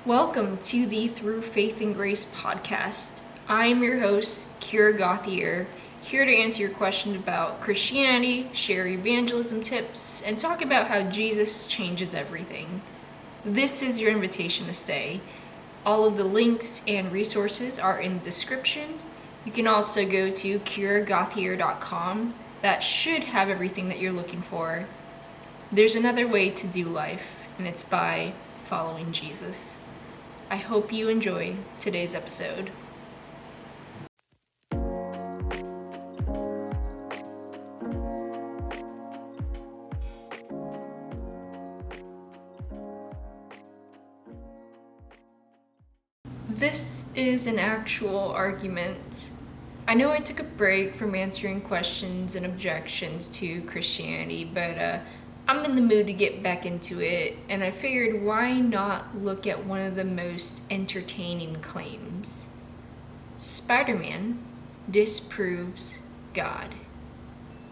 Welcome to the Through Faith and Grace podcast. I am your host, Gauthier, here to answer your questions about Christianity, share evangelism tips, and talk about how Jesus changes everything. This is your invitation to stay. All of the links and resources are in the description. You can also go to gauthier.com. That should have everything that you're looking for. There's another way to do life, and it's by following Jesus. I hope you enjoy today's episode. This is an actual argument. I know I took a break from answering questions and objections to Christianity, but I'm in the mood to get back into it, and I figured why not look at one of the most entertaining claims. Spiderman disproves God.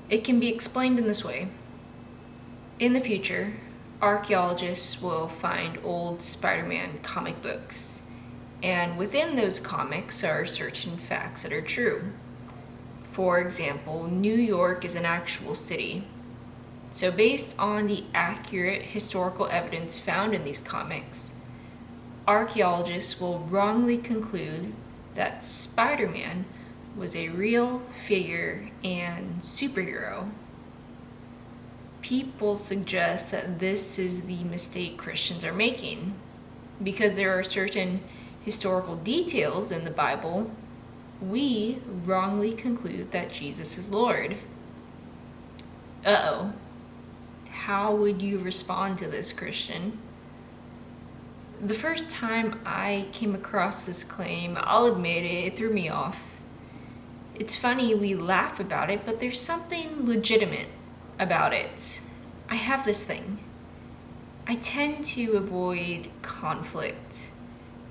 It can be explained in this way. In the future, archaeologists will find old Spider-Man comic books, and within those comics are certain facts that are true. For example, New York is an actual city. So based on the accurate historical evidence found in these comics, archaeologists will wrongly conclude that Spider-Man was a real figure and superhero. People suggest that this is the mistake Christians are making, because there are certain historical details in the Bible. We wrongly conclude that Jesus is Lord. Uh-oh. How would you respond to this, Christian? The first time I came across this claim, I'll admit it threw me off. It's funny we laugh about it, but there's something legitimate about it. I have this thing. I tend to avoid conflict.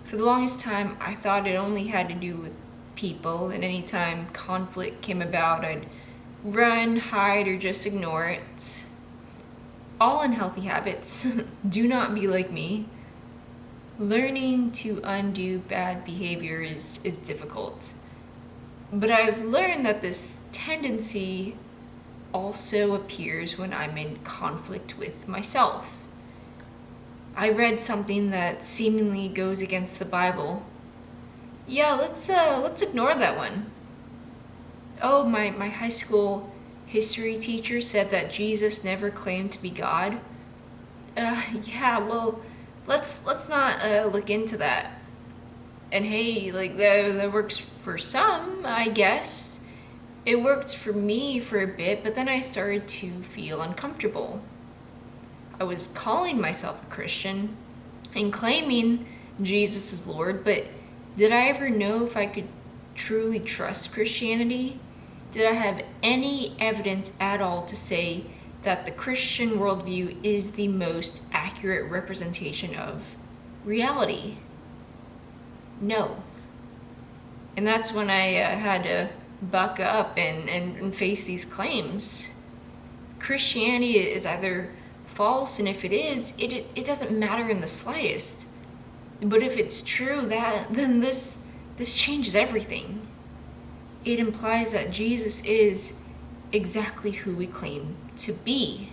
For the longest time, I thought it only had to do with people, and anytime conflict came about, I'd run, hide, or just ignore it. All unhealthy habits. Do not be like me. Learning to undo bad behavior is difficult. But I've learned that this tendency also appears when I'm in conflict with myself. I read something that seemingly goes against the Bible. Yeah, let's ignore that one. Oh, my high school history teacher said that Jesus never claimed to be God. Let's not look into that. And hey, that works for some, I guess. It worked for me for a bit, but then I started to feel uncomfortable. I was calling myself a Christian and claiming Jesus is Lord, but did I ever know if I could truly trust Christianity? Did I have any evidence at all to say that the Christian worldview is the most accurate representation of reality? No. And that's when I had to buck up and face these claims. Christianity is either false, and if it is, it doesn't matter in the slightest. But if it's true, then this changes everything. It implies that Jesus is exactly who we claim to be.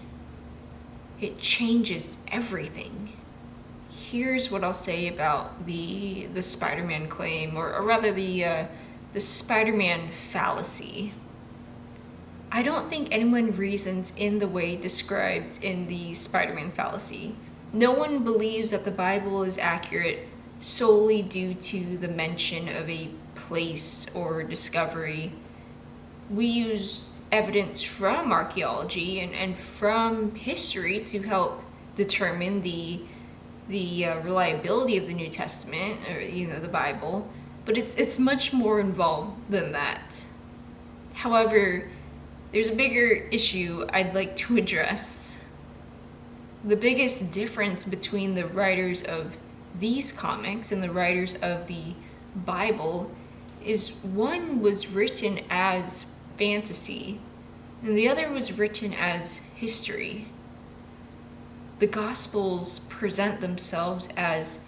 It changes everything. Here's what I'll say about the Spider-Man claim, or rather the Spider-Man fallacy. I don't think anyone reasons in the way described in the Spider-Man fallacy. No one believes that the Bible is accurate solely due to the mention of a place or discovery. We use evidence from archaeology and from history to help determine the reliability of the New Testament, or the Bible, but it's much more involved than that. However, there's a bigger issue I'd like to address. The biggest difference between the writers of these comics and the writers of the Bible is one was written as fantasy and the other was written as history. The Gospels present themselves as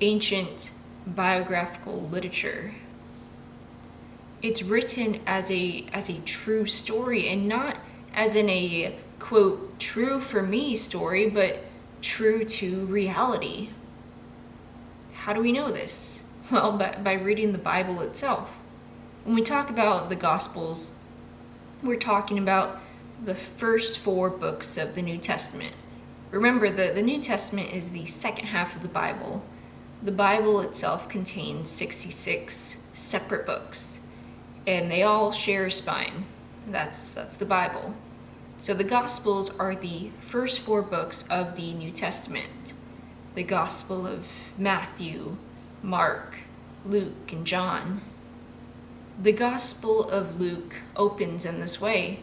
ancient biographical literature. It's written as a true story, and not as in a, quote, true for me story, but true to reality. How do we know this? Well, by reading the Bible itself. When we talk about the Gospels, we're talking about the first 4 books of the New Testament. Remember, the New Testament is the second half of the Bible. The Bible itself contains 66 separate books, and they all share a spine. That's the Bible. So the Gospels are the first 4 books of the New Testament. The Gospel of Matthew, Mark, Luke, and John. The Gospel of Luke opens in this way.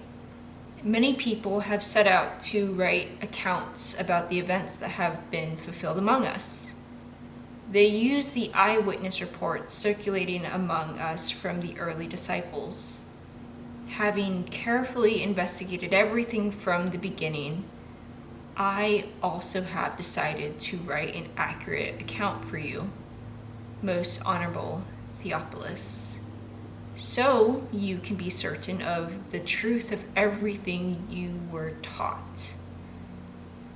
Many people have set out to write accounts about the events that have been fulfilled among us. They use the eyewitness reports circulating among us from the early disciples. Having carefully investigated everything from the beginning, I also have decided to write an accurate account for you, most honorable Theophilus, so you can be certain of the truth of everything you were taught.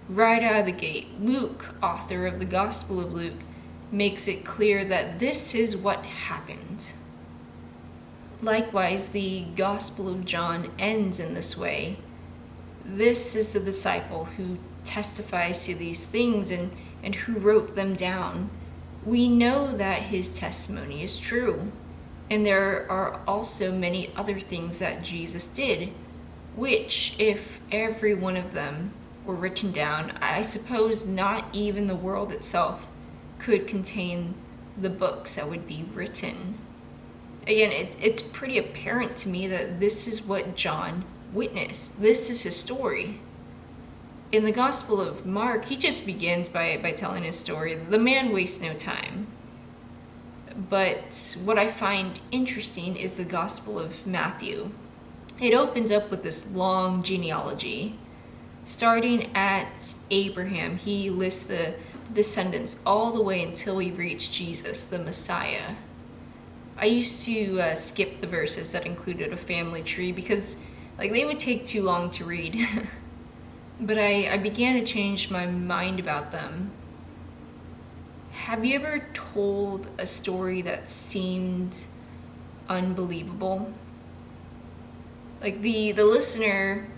Right out of the gate, Luke, author of the Gospel of Luke, makes it clear that this is what happened. Likewise, the Gospel of John ends in this way. This is the disciple who testifies to these things and who wrote them down. We know that his testimony is true. And there are also many other things that Jesus did, which, if every one of them were written down, I suppose not even the world itself could contain the books that would be written. Again, it's pretty apparent to me that this is what John witnessed. This is his story. In the Gospel of Mark, he just begins by telling his story. The man wastes no time. But what I find interesting is the Gospel of Matthew. It opens up with this long genealogy. Starting at Abraham, he lists the descendants all the way until we reach Jesus, the Messiah. I used to skip the verses that included a family tree because they would take too long to read. But I began to change my mind about them. Have you ever told a story that seemed unbelievable? The listener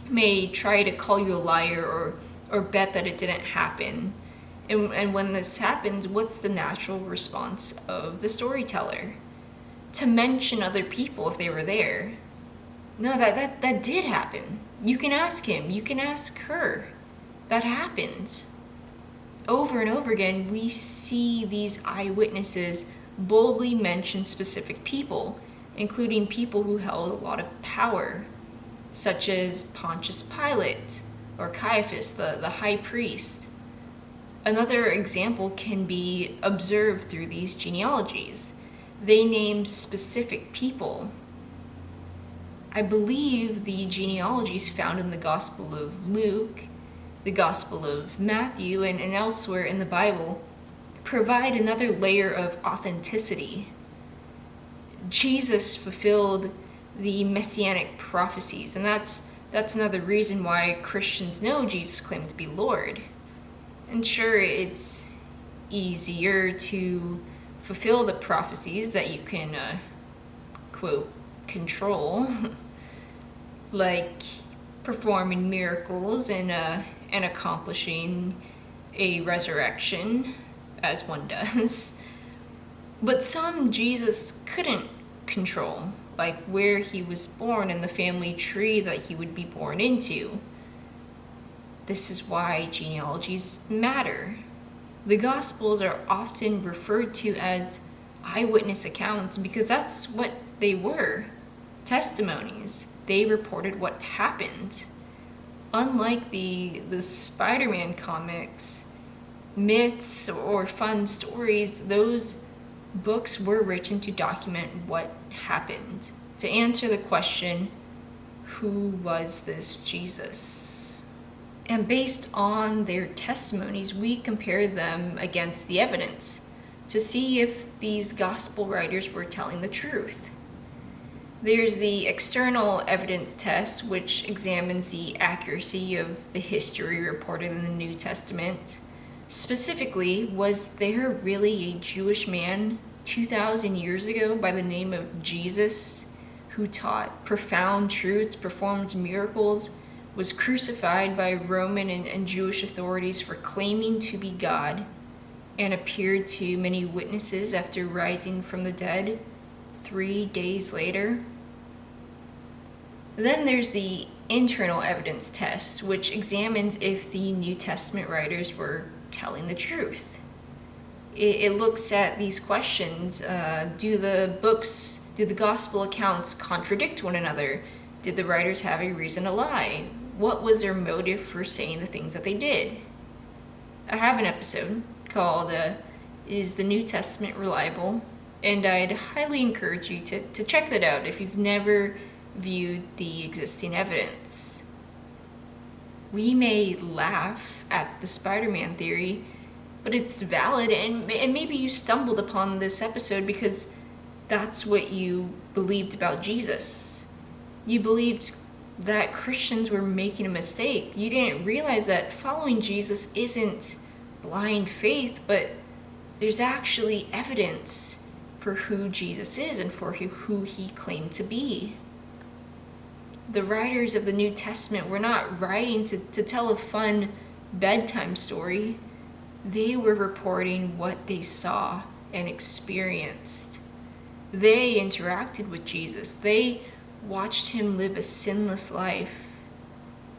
may try to call you a liar or bet that it didn't happen. And when this happens, what's the natural response of the storyteller? To mention other people if they were there. No, that did happen. You can ask him, you can ask her. That happens. Over and over again, we see these eyewitnesses boldly mention specific people, including people who held a lot of power, such as Pontius Pilate or Caiaphas, the high priest. Another example can be observed through these genealogies. They name specific people. I believe the genealogies found in the Gospel of Luke, the Gospel of Matthew, and elsewhere in the Bible provide another layer of authenticity. Jesus fulfilled the messianic prophecies, and that's another reason why Christians know Jesus claimed to be Lord. And sure, it's easier to fulfill the prophecies that you can, quote, control, like performing miracles and accomplishing a resurrection, as one does. But some Jesus couldn't control, like where he was born and the family tree that he would be born into. This is why genealogies matter. The Gospels are often referred to as eyewitness accounts because that's what they were. Testimonies. They reported what happened. Unlike the Spider-Man comics, myths, or fun stories, those books were written to document what happened, to answer the question, who was this Jesus? And based on their testimonies, we compare them against the evidence to see if these gospel writers were telling the truth. There's the external evidence test, which examines the accuracy of the history reported in the New Testament. Specifically, was there really a Jewish man 2,000 years ago by the name of Jesus who taught profound truths, performed miracles, was crucified by Roman and Jewish authorities for claiming to be God, and appeared to many witnesses after rising from the dead 3 days later? Then there's the internal evidence test, which examines if the New Testament writers were telling the truth. It looks at these questions. Do the gospel accounts contradict one another? Did the writers have a reason to lie? What was their motive for saying the things that they did? I have an episode called Is the New Testament Reliable? And I'd highly encourage you to check that out if you've never viewed the existing evidence. We may laugh at the Spider-Man theory, but it's valid, and maybe you stumbled upon this episode because that's what you believed about Jesus. You believed that Christians were making a mistake. You didn't realize that following Jesus isn't blind faith, but there's actually evidence for who Jesus is and for who he claimed to be. The writers of the New Testament were not writing to tell a fun bedtime story. They were reporting what they saw and experienced. They interacted with Jesus. They watched him live a sinless life.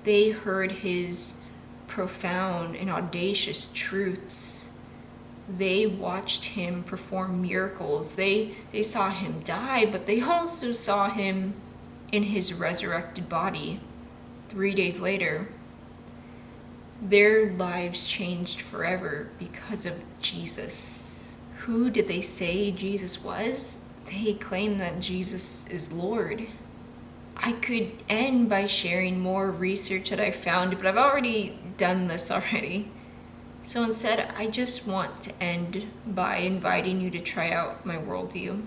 They heard his profound and audacious truths. They watched him perform miracles. They saw him die, but they also saw him in his resurrected body 3 days later. Their lives changed forever because of Jesus. Who did they say Jesus was? They claim that Jesus is Lord. I could end by sharing more research that I found, but I've already done this already. So instead, I just want to end by inviting you to try out my worldview.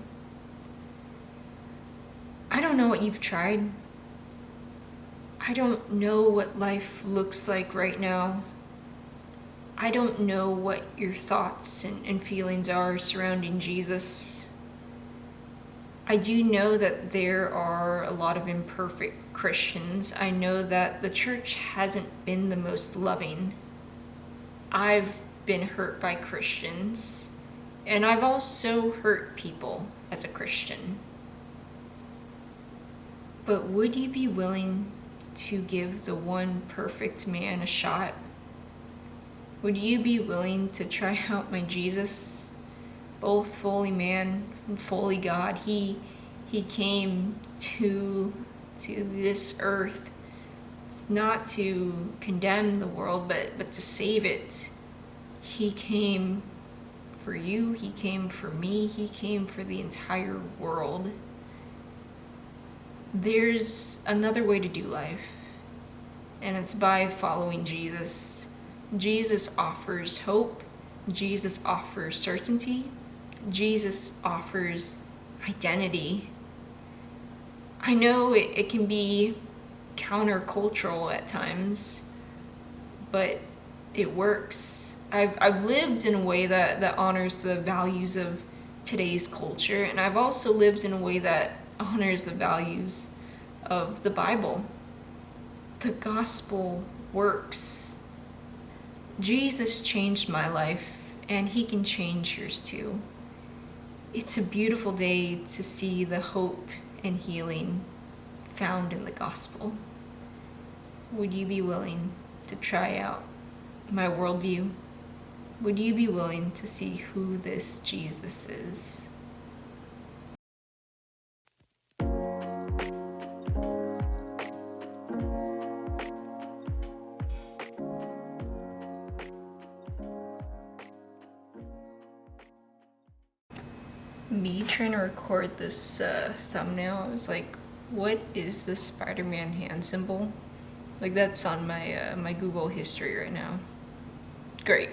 I don't know what you've tried. I don't know what life looks like right now. I don't know what your thoughts and feelings are surrounding Jesus. I do know that there are a lot of imperfect Christians. I know that the church hasn't been the most loving. I've been hurt by Christians, and I've also hurt people as a Christian. But would you be willing to give the one perfect man a shot? Would you be willing to try out my Jesus? Both fully man and fully God. He came to this earth not to condemn the world, but to save it. He came for you. He came for me. He came for the entire world. There's another way to do life, and it's by following Jesus. Jesus offers hope. Jesus offers certainty. Jesus offers identity. I know it can be countercultural at times, but it works. I've lived in a way that honors the values of today's culture, and I've also lived in a way that honors the values of the Bible. The gospel works. Jesus changed my life, and he can change yours too. It's a beautiful day to see the hope and healing found in the gospel. Would you be willing to try out my worldview? Would you be willing to see who this Jesus is? Me trying to record this thumbnail, I was like, what is this Spider-Man hand symbol? Like that's on my my Google history right now. Great.